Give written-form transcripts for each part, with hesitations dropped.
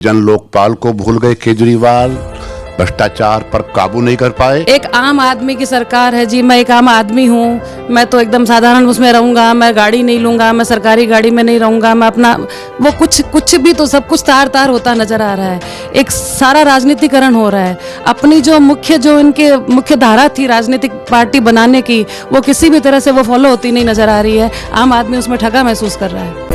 जन लोकपाल को भूल गए केजरीवाल, भ्रष्टाचार पर काबू नहीं कर पाए। एक आम आदमी की सरकार है जी। मैं एक आम आदमी हूँ, मैं तो एकदम साधारण उसमें रहूंगा। मैं गाड़ी नहीं लूंगा, मैं सरकारी गाड़ी में नहीं रहूंगा। मैं अपना वो कुछ भी तो सब कुछ तार तार होता नजर आ रहा है। एक सारा राजनीतिकरण हो रहा है। अपनी जो इनके मुख्य धारा थी राजनीतिक पार्टी बनाने की, वो किसी भी तरह से वो फॉलो होती नहीं नजर आ रही है। आम आदमी उसमें ठगा महसूस कर रहा है।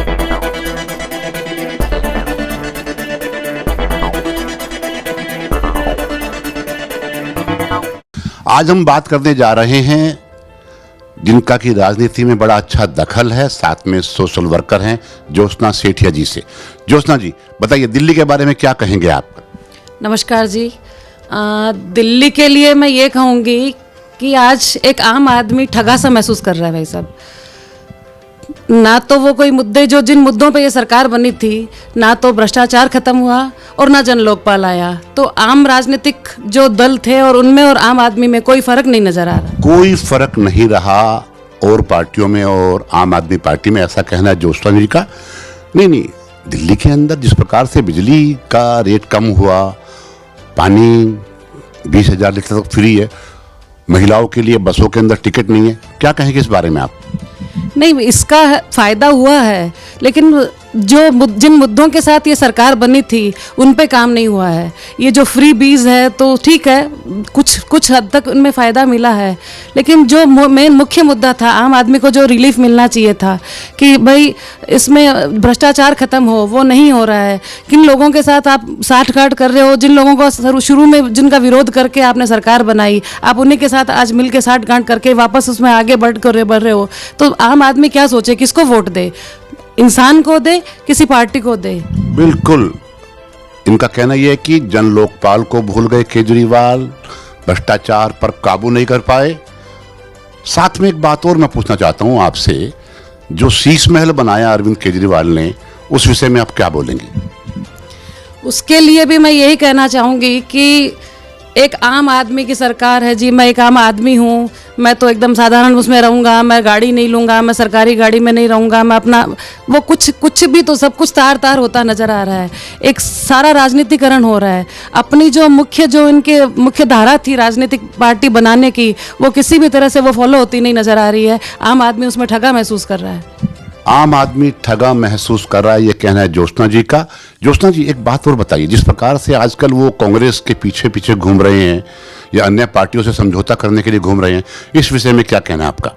आज हम बात करने जा रहे हैं जिनका की राजनीति में बड़ा अच्छा दखल है, साथ में सोशल वर्कर हैं, ज्योत्सना सेठिया जी से। ज्योत्सना जी, बताइए दिल्ली के बारे में क्या कहेंगे आप? नमस्कार जी। दिल्ली के लिए मैं ये कहूँगी कि आज एक आम आदमी ठगा सा महसूस कर रहा है भाई साहब। ना तो वो कोई मुद्दे जिन मुद्दों पे ये सरकार बनी थी, ना तो भ्रष्टाचार खत्म हुआ और ना जन लोकपाल आया। तो आम राजनीतिक जो दल थे और उनमें और आम आदमी में कोई फर्क नहीं नजर आ रहा। कोई फर्क नहीं रहा और पार्टियों में और आम आदमी पार्टी में, ऐसा कहना है ज्योत्सना जी का? नहीं, दिल्ली के अंदर जिस प्रकार से बिजली का रेट कम हुआ, पानी 20,000 लीटर तक फ्री है, महिलाओं के लिए बसों के अंदर टिकट नहीं है, क्या कहेंगे इस बारे में आप? नहीं, इसका फायदा हुआ है, लेकिन जिन मुद्दों के साथ ये सरकार बनी थी उन पे काम नहीं हुआ है। ये जो फ्री बीज है तो ठीक है, कुछ हद तक उनमें फ़ायदा मिला है, लेकिन जो मेन मुख्य मुद्दा था, आम आदमी को जो रिलीफ मिलना चाहिए था कि भाई इसमें भ्रष्टाचार खत्म हो, वो नहीं हो रहा है। किन लोगों के साथ आप साठगांठ कर रहे हो, जिन लोगों को शुरू में जिनका विरोध करके आपने सरकार बनाई, आप उन्हीं के साथ आज मिल के साठगांठ करके वापस उसमें आगे बढ़ रहे हो। तो आम आदमी क्या सोचे, किसको वोट दे? इंसान को दे, किसी पार्टी को दे? बिल्कुल, इनका कहना यह है कि जन लोकपाल को भूल गए केजरीवाल, भ्रष्टाचार पर काबू नहीं कर पाए। साथ में एक बात और मैं पूछना चाहता हूं आपसे, जो शीश महल बनाया अरविंद केजरीवाल ने, उस विषय में आप क्या बोलेंगे? उसके लिए भी मैं यही कहना चाहूँगी कि एक आम आदमी की सरकार है जी। मैं एक आम आदमी हूँ, मैं तो एकदम साधारण उसमें रहूँगा। मैं गाड़ी नहीं लूँगा, मैं सरकारी गाड़ी में नहीं रहूँगा। मैं अपना वो कुछ भी तो सब कुछ तार तार होता नजर आ रहा है। एक सारा राजनीतिकरण हो रहा है। अपनी जो इनके मुख्य धारा थी राजनीतिक पार्टी बनाने की, वो किसी भी तरह से वो फॉलो होती नहीं नजर आ रही है। आम आदमी उसमें ठगा महसूस कर रहा है। आम आदमी ठगा महसूस कर रहा है, ये कहना है ज्योत्सना जी का। ज्योत्सना जी, एक बात और बताइए, जिस प्रकार से आजकल वो कांग्रेस के पीछे पीछे घूम रहे हैं या अन्य पार्टियों से समझौता करने के लिए घूम रहे हैं, इस विषय में क्या कहना है आपका?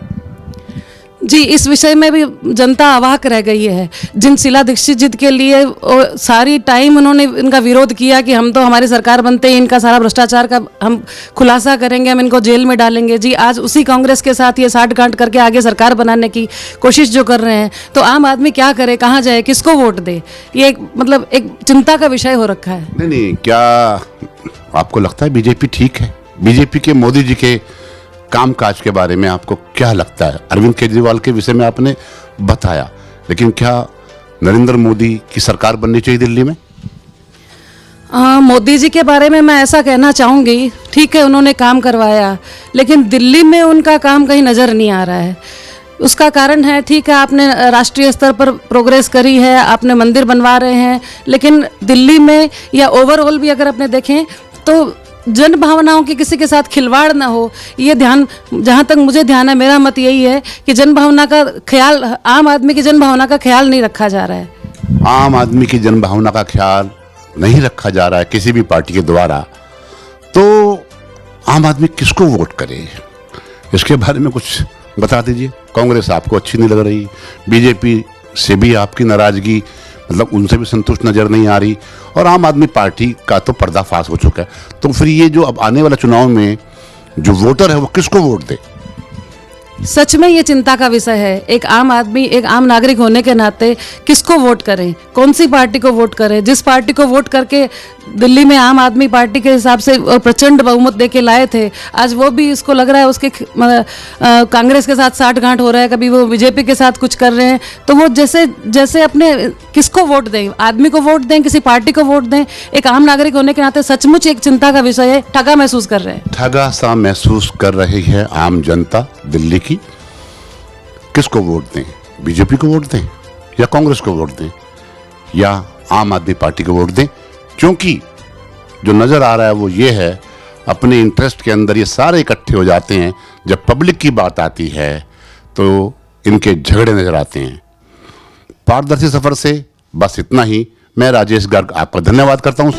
जी, इस विषय में भी जनता अवाक रह गई है। जिन शीला दीक्षित जी के लिए सारी टाइम उन्होंने इनका विरोध किया कि हम तो हमारी सरकार बनते ही इनका सारा भ्रष्टाचार का हम खुलासा करेंगे, हम इनको जेल में डालेंगे जी। आज उसी कांग्रेस के साथ ये साठगांठ करके आगे सरकार बनाने की कोशिश जो कर रहे हैं, तो आम आदमी क्या करे, कहाँ जाए, किसको वोट दे? ये एक चिंता का विषय हो रखा है। नहीं, क्या आपको लगता है बीजेपी ठीक है? बीजेपी के, मोदी जी के कामकाज के बारे में आपको क्या लगता है? अरविंद केजरीवाल के विषय में आपने बताया, लेकिन क्या नरेंद्र मोदी की सरकार बननी चाहिए दिल्ली में? मोदी जी के बारे में मैं ऐसा कहना चाहूँगी, ठीक है उन्होंने काम करवाया, लेकिन दिल्ली में उनका काम कहीं नज़र नहीं आ रहा है। उसका कारण है, ठीक है आपने राष्ट्रीय स्तर पर प्रोग्रेस करी है, आपने मंदिर बनवा रहे हैं, लेकिन दिल्ली में या ओवरऑल भी अगर अपने देखें तो जन भावनाओं की किसी के साथ खिलवाड़ ना हो, ये ध्यान, जहाँ तक मुझे ध्यान है, मेरा मत यही है कि जन भावना का ख्याल, आम आदमी की जन भावना का ख्याल नहीं रखा जा रहा है। आम आदमी की जन भावना का ख्याल नहीं रखा जा रहा है किसी भी पार्टी के द्वारा, तो आम आदमी किसको वोट करे, इसके बारे में कुछ बता दीजिए। कांग्रेस आपको अच्छी नहीं लग रही, बीजेपी से भी आपकी नाराजगी, मतलब उनसे भी संतुष्ट नजर नहीं आ रही, और आम आदमी पार्टी का तो पर्दाफाश हो चुका है। तो फिर ये जो अब आने वाला चुनाव में जो वोटर है वो किसको वोट दे? सच में ये चिंता का विषय है। एक आम आदमी, एक आम नागरिक होने के नाते किसको वोट करें, कौन सी पार्टी को वोट करें? जिस पार्टी को वोट करके दिल्ली में आम आदमी पार्टी के हिसाब से प्रचंड बहुमत दे के लाए थे, आज वो भी इसको लग रहा है उसके कांग्रेस के साथ साठगांठ हो रहा है, कभी वो बीजेपी के साथ कुछ कर रहे हैं। तो वो जैसे अपने किसको वोट दें, आदमी को वोट दें, किसी पार्टी को वोट दें? एक आम नागरिक होने के नाते सचमुच एक चिंता का विषय है। ठगा महसूस कर रहे हैं, ठगा सा महसूस कर रही है आम जनता दिल्ली की। किसको वोट दें? बीजेपी को वोट दें या कांग्रेस को वोट दें या आम आदमी पार्टी को वोट दें? क्योंकि जो नज़र आ रहा है वो ये है, अपने इंटरेस्ट के अंदर ये सारे इकट्ठे हो जाते हैं। जब पब्लिक की बात आती है तो इनके झगड़े नजर आते हैं। पारदर्शी सफर से बस इतना ही। मैं राजेश गर्ग आपका धन्यवाद करता हूँ।